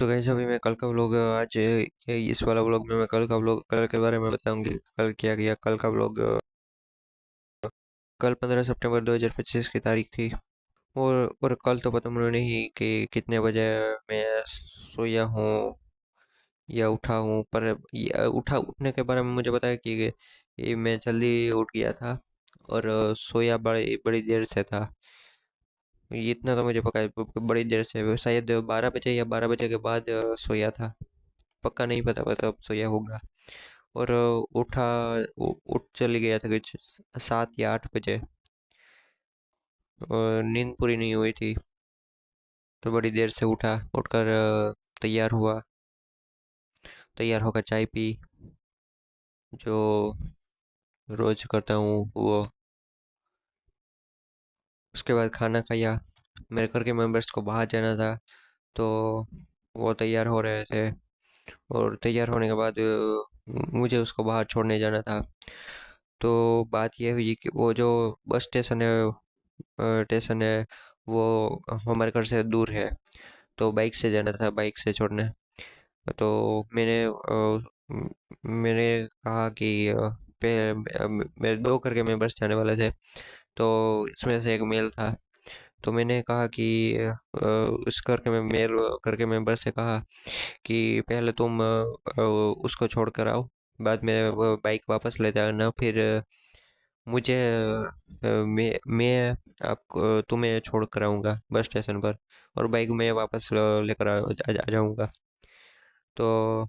तो गाइस अभी मैं कल का व्लॉग आज इस वाला व्लॉग में मैं कल का व्लॉग कल के बारे में बताऊंगी। कल क्या किया। कल का व्लॉग कल 15 सितंबर 2025 की तारीख थी। और कल तो पता मुझे नहीं कि कितने बजे मैं सोया हूँ या उठा हूँ। पर उठने के बारे में मुझे पता है कि ये मैं जल्दी उठ गया था। और सोया बड़ी बड़ी देर से था। ये इतना तो मुझे पता है बड़ी देर से शायद 12 बजे या 12 बजे के बाद सोया था। पक्का नहीं पता पता अब सोया होगा। और उठ चली गया था कुछ 7 या 8 बजे। और नींद पूरी नहीं हुई थी तो बड़ी देर से उठा। उठकर तैयार हुआ। तैयार होकर चाय पी, जो रोज करता हूँ वो। उसके बाद खाना खाया। मेरे घर के मेंबर्स को बाहर जाना था तो वो तैयार हो रहे थे। और तैयार होने के बाद मुझे उसको बाहर छोड़ने जाना था। तो बात ये हुई कि वो जो बस स्टेशन है वो हमारे घर से दूर है। तो बाइक से जाना था, बाइक से छोड़ने। तो मैंने कहा कि मेरे दो घर के मेंबर्स जाने वाले थे। तो इसमें से एक मेल था। तो मैंने कहा कि उस घर के मेरे घर के मेंबर से कहा कि पहले तुम उसको छोड़ कर आओ, बाद में वो बाइक वापस ले जाना। फिर मुझे मैं आपको तुम्हें छोड़ कर आऊँगा बस स्टेशन पर। और बाइक में वापस लेकर आ जाऊँगा। तो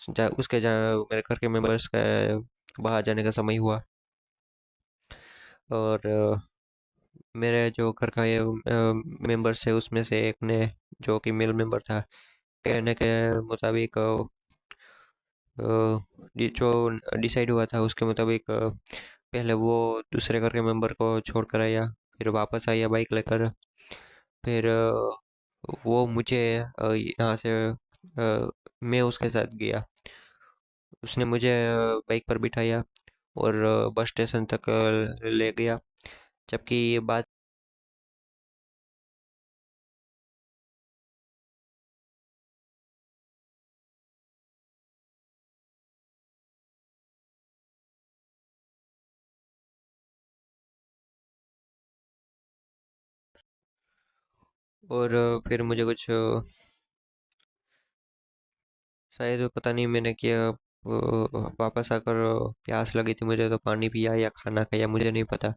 मेरे घर के मेंबर्स का बाहर जाने का समय हुआ। और मेरे जो घर का ये मेंबर्स है उसमें से एक ने, जो कि मेल मेंबर था, कहने के मुताबिक जो डिसाइड हुआ था उसके मुताबिक पहले वो दूसरे घर के मेंबर को छोड़ कर आया, फिर वापस आया बाइक लेकर। फिर वो मुझे यहाँ से मैं उसके साथ गया। उसने मुझे बाइक पर बिठाया और बस स्टेशन तक ले गया। जबकि ये बात। और फिर मुझे कुछ शायद पता नहीं मैंने किया। वापस आकर प्यास लगी थी मुझे तो पानी पिया या खाना खाया, मुझे नहीं पता।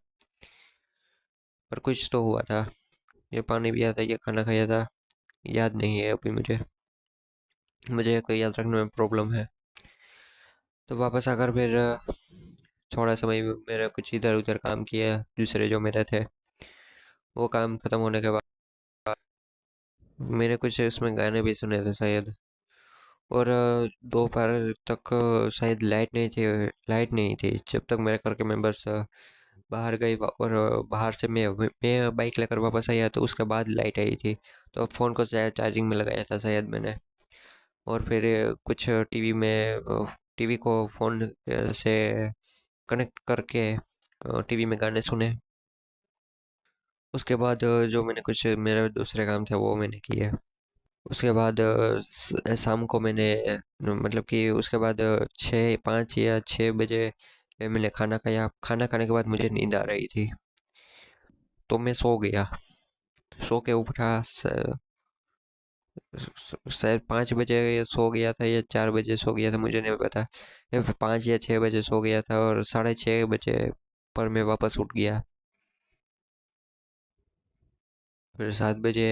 पर कुछ तो हुआ था। ये पानी पिया था या खाना खाया था, याद नहीं है अभी मुझे। मुझे कोई याद रखने में प्रॉब्लम है। तो वापस आकर फिर थोड़ा समय मेरा कुछ इधर उधर काम किया दूसरे जो मेरे थे। वो काम खत्म होने के बाद मैंने कुछ इसमें गाने भी सुने थे शायद। और दोपहर तक शायद लाइट नहीं थी जब तक मेरे घर के मेंबर्स बाहर गए। और बाहर से मैं बाइक लेकर वापस आया तो उसके बाद लाइट आई थी। तो फ़ोन को शायद चार्जिंग में लगाया था शायद मैंने। और फिर कुछ टीवी को फ़ोन से कनेक्ट करके टीवी में गाने सुने। उसके बाद जो मैंने कुछ मेरे दूसरे काम थे वो मैंने किए। उसके बाद शाम को मतलब कि उसके बाद 5 या 6 बजे मैंने खाना खाया। खाना खाने के बाद मुझे नींद आ रही थी तो मैं सो गया। सो के उठा शायद 5 बजे सो गया था या 4 बजे सो गया था, मुझे नहीं पता। या फिर 5 या 6 बजे सो गया था और 6:30 बजे पर मैं वापस उठ गया। फिर 7 बजे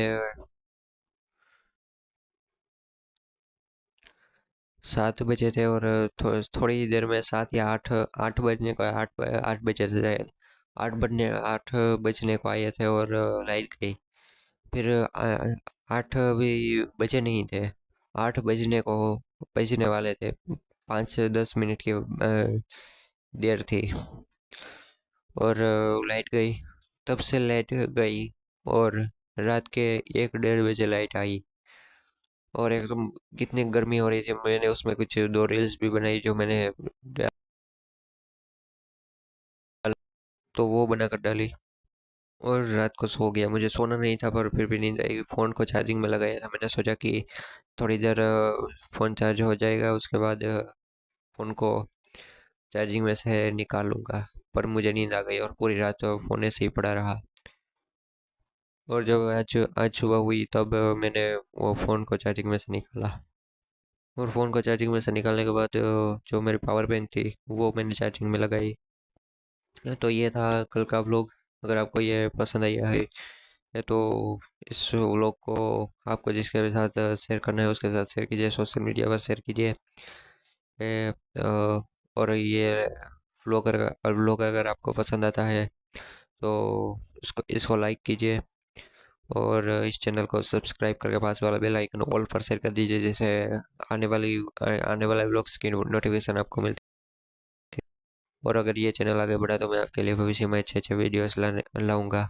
7 बजे थे। और थोड़ी ही देर में 7 या 8 8 बजने को 8 बजे थे शायद। 8 बजने को आए थे और लाइट गई। फिर 8 भी बजे नहीं थे, 8 बजने वाले थे। 5 से 10 मिनट की देर थी। और लाइट गई। तब से लाइट गई और रात के 1 डेढ़ बजे लाइट आई। और एकदम कितनी गर्मी हो रही थी, मैंने उसमें कुछ दो रील्स भी बनाई जो मैंने डाल- तो वो बनाकर डाली। और रात को सो गया। मुझे सोना नहीं था पर फिर भी नींद आई। फ़ोन को चार्जिंग में लगाया था, मैंने सोचा कि थोड़ी देर फ़ोन चार्ज हो जाएगा, उसके बाद फ़ोन को चार्जिंग में से निकालूंगा। पर मुझे नींद आ गई और पूरी रात फ़ोन ऐसे ही पड़ा रहा। और जब आज आज सुबह हुई तब मैंने वो फ़ोन को चार्जिंग में से निकाला। और फ़ोन को चार्जिंग में से निकालने के बाद जो मेरी पावर बैंक थी वो मैंने चार्जिंग में लगाई। तो ये था कल का व्लॉग। अगर आपको ये पसंद आया है तो इस व्लॉग को आपको जिसके साथ शेयर करना है उसके साथ शेयर कीजिए, सोशल मीडिया पर शेयर कीजिए। और ये व्लॉग अगर आपको पसंद आता है तो इसको इसको लाइक कीजिए। और इस चैनल को सब्सक्राइब करके पास वाला बेल आइकन ऑल पर सेट कर दीजिए, जिससे आने वाले व्लॉग्स की नोटिफिकेशन आपको मिलती है। और अगर ये चैनल आगे बढ़ा तो मैं आपके लिए भविष्य में अच्छे अच्छे वीडियोस लाऊंगा।